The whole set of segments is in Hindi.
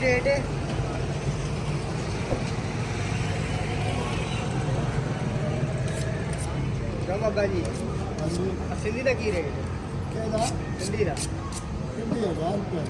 की रेट है? क्यों बाबा जी सिंधी का की रेट है? सिंधी का 1000 रुपये।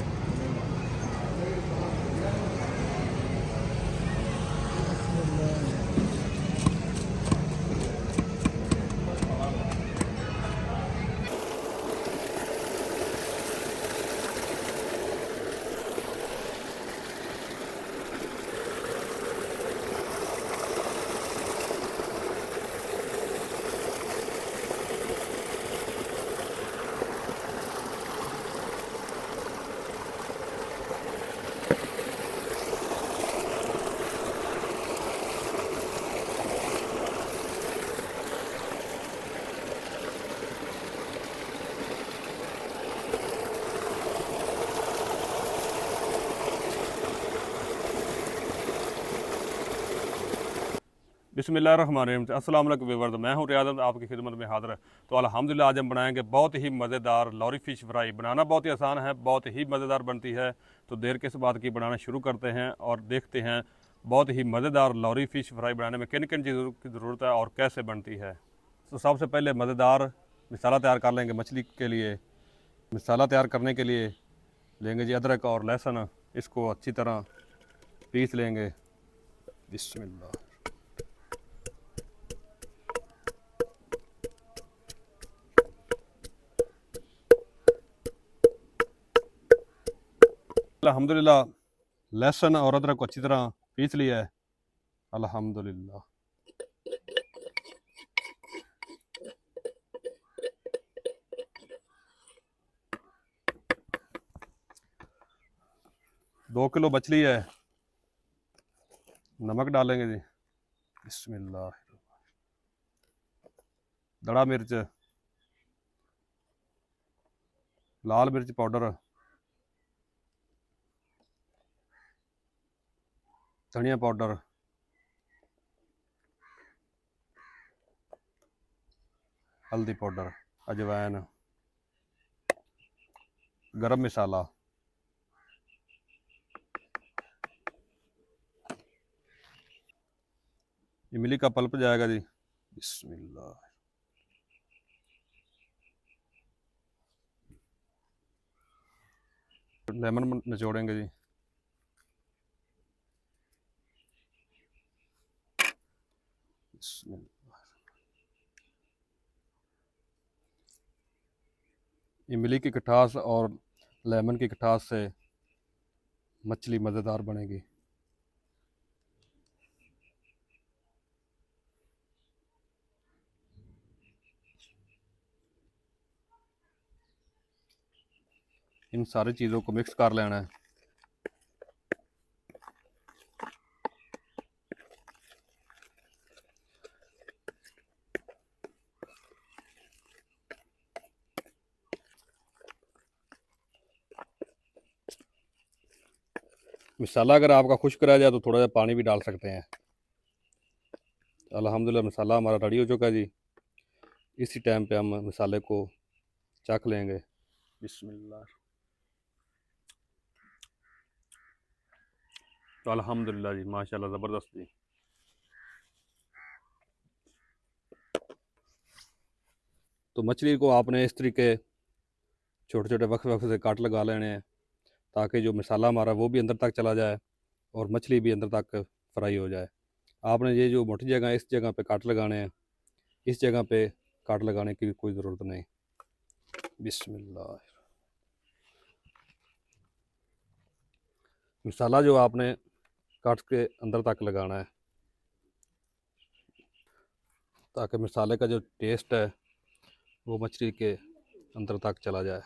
बिस्मिल्लाहिर्रहमानिर्रहीम। अस्सलाम वालेकुम व्यूअर्स, मैं हूं रियाद अहमद आपकी खिदमत में हाज़िर है। तो अल्हम्दुलिल्लाह आज हम बनाएंगे बहुत ही मज़ेदार लॉरी फ़िश फ्राई। बनाना बहुत ही आसान है, बहुत ही मज़ेदार बनती है। तो देर किस बात की, बनाना शुरू करते हैं और देखते हैं बहुत ही मज़ेदार लॉरी फ़िश फ्राई बनाने में किन किन चीज़ों की ज़रूरत है और कैसे बनती है। तो सबसे पहले मज़ेदार मसाला तैयार कर लेंगे मछली के लिए। मसाला तैयार करने के लिए लेंगे जी अदरक और लहसुन, इसको अच्छी तरह पीस लेंगे। बिस्मिल्लाह। अल्हम्दुलिल्लाह लहसुन और अदरक को अच्छी तरह पीस लिया है। अल्हम्दुलिल्लाह। 2 किलो मछली है। नमक डालेंगे जी, बिस्मिल्लाह। दड़ा मिर्च, लाल मिर्च पाउडर, धनिया पाउडर, हल्दी पाउडर, अजवाइन, गरम मसाला, इमली का पल्प जाएगा जी, बिस्मिल्लाह। लेमन निचोड़ेंगे जी, बिस्मिल्लाह। इमली की खटास और लेमन की खटास से मछली मज़ेदार बनेगी। इन सारी चीज़ों को मिक्स कर लेना है। मसाला अगर आपका खुश्क रह जाए तो थोड़ा सा पानी भी डाल सकते हैं। अल्हम्दुलिल्लाह मसाला हमारा रेडी हो चुका है जी। इसी टाइम पे हम मसाले को चख लेंगे। बिस्मिल्लाह। तो अल्हम्दुलिल्लाह जी, माशाल्लाह ज़बरदस्त जी। तो मछली को आपने इस तरीके छोटे छोटे वक्फ वक्फ से काट लगा लेने हैं, ताकि जो मसाला हमारा वो भी अंदर तक चला जाए और मछली भी अंदर तक फ्राई हो जाए। आपने ये जो मोटी जगह है इस जगह पे काट लगाने हैं, इस जगह पे काट लगाने की कोई ज़रूरत नहीं। बिस्मिल्लाह। मसाला जो आपने काट के अंदर तक लगाना है, ताकि मसाले का जो टेस्ट है वो मछली के अंदर तक चला जाए।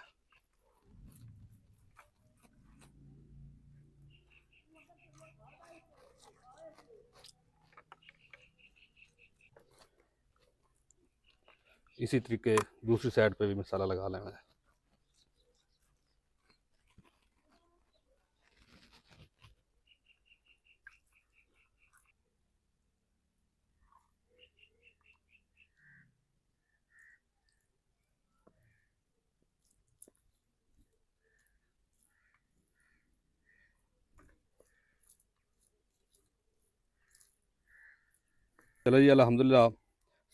इसी तरीके दूसरी साइड पे भी मसाला लगा लेना है। चलो जी अल्हम्दुलिल्लाह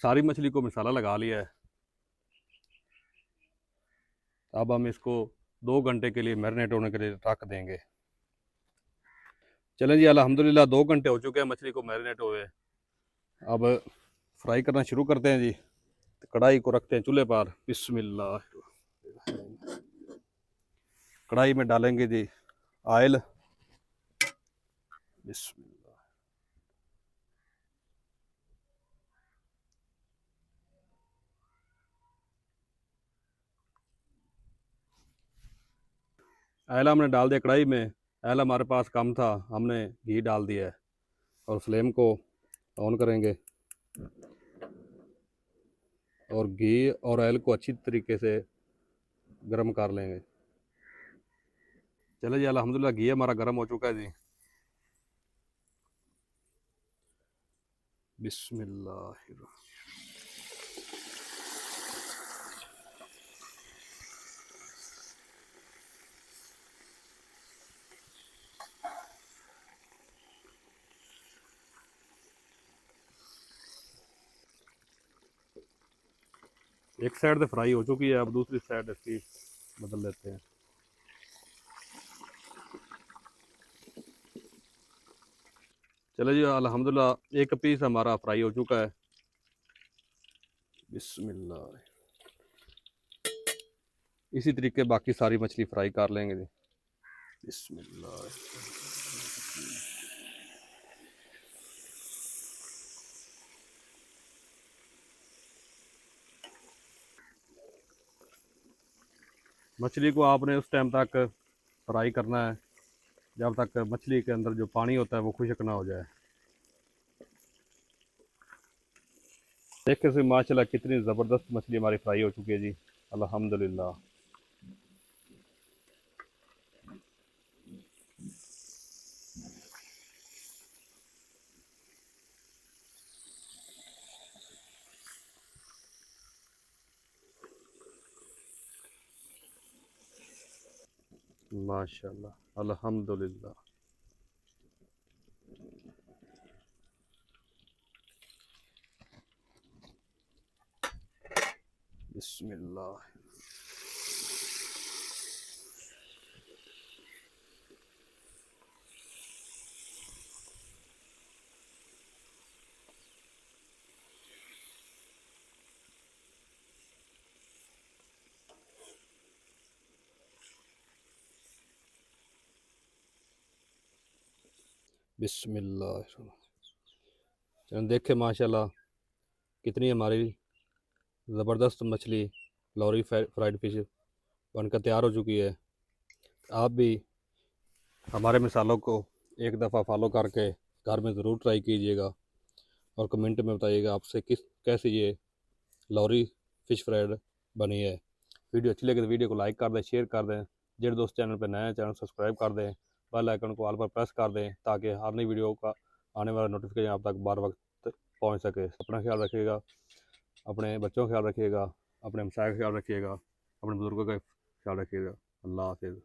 सारी मछली को मसाला लगा लिया है। अब हम इसको 2 घंटे के लिए मैरिनेट होने के लिए रख देंगे। चलें जी अल्हम्दुलिल्लाह 2 घंटे हो चुके हैं मछली को मैरिनेट हुए। अब फ्राई करना शुरू करते हैं जी। कढ़ाई को रखते हैं चूल्हे पर। बिस्मिल्लाह। कढ़ाई में डालेंगे जी ऑयल। बिस्मिल्लाह। ऑयल हमने डाल दिया कढ़ाई में। ऑयल हमारे पास कम था, हमने घी डाल दिया है और फ्लेम को ऑन करेंगे और घी और ऑयल को अच्छी तरीके से गर्म कर लेंगे। चलो जी अल्हम्दुलिल्लाह घी हमारा गर्म हो चुका है जी। बिस्मिल्लाह। एक साइड से फ्राई हो चुकी है, अब दूसरी साइड इसकी बदल लेते हैं। चलो जी अल्हम्दुलिल्लाह एक पीस हमारा फ्राई हो चुका है। बिस्मिल्लाह। इसी तरीके बाकी सारी मछली फ्राई कर लेंगे जी। बिस्मिल्लाह। मछली को आपने उस टाइम तक फ्राई करना है जब तक मछली के अंदर जो पानी होता है वो खुश्क ना हो जाए। देखिए से माशाल्लाह कितनी ज़बरदस्त मछली हमारी फ्राई हो चुकी है जी अल्हम्दुलिल्लाह। माशाल्लाह अल्हम्दुलिल्लाह। बिस्मिल्लाह। बिस्मिल्लाह। चलो देखें माशाल्लाह कितनी हमारी ज़बरदस्त मछली लॉरी फ्राइड फिश बनकर तैयार हो चुकी है। आप भी हमारे मिसालों को एक दफ़ा फॉलो करके घर में ज़रूर ट्राई कीजिएगा और कमेंट में बताइएगा आपसे कैसे ये लॉरी फिश फ्राइड बनी है। वीडियो अच्छी लगे तो वीडियो को लाइक कर दें, शेयर कर दें। जो दोस्त चैनल पर नए हैं चैनल सब्सक्राइब कर दें, बेल आइकन को ऑल पर प्रेस कर दें ताकि हर नई वीडियो का आने वाला नोटिफिकेशन आप तक बार वक्त पहुंच सके। अपना ख्याल रखिएगा, अपने बच्चों का ख्याल रखिएगा, अपने हमसाय का ख्याल रखिएगा, अपने बुजुर्गों का ख्याल रखिएगा। अल्लाह हाफिज़।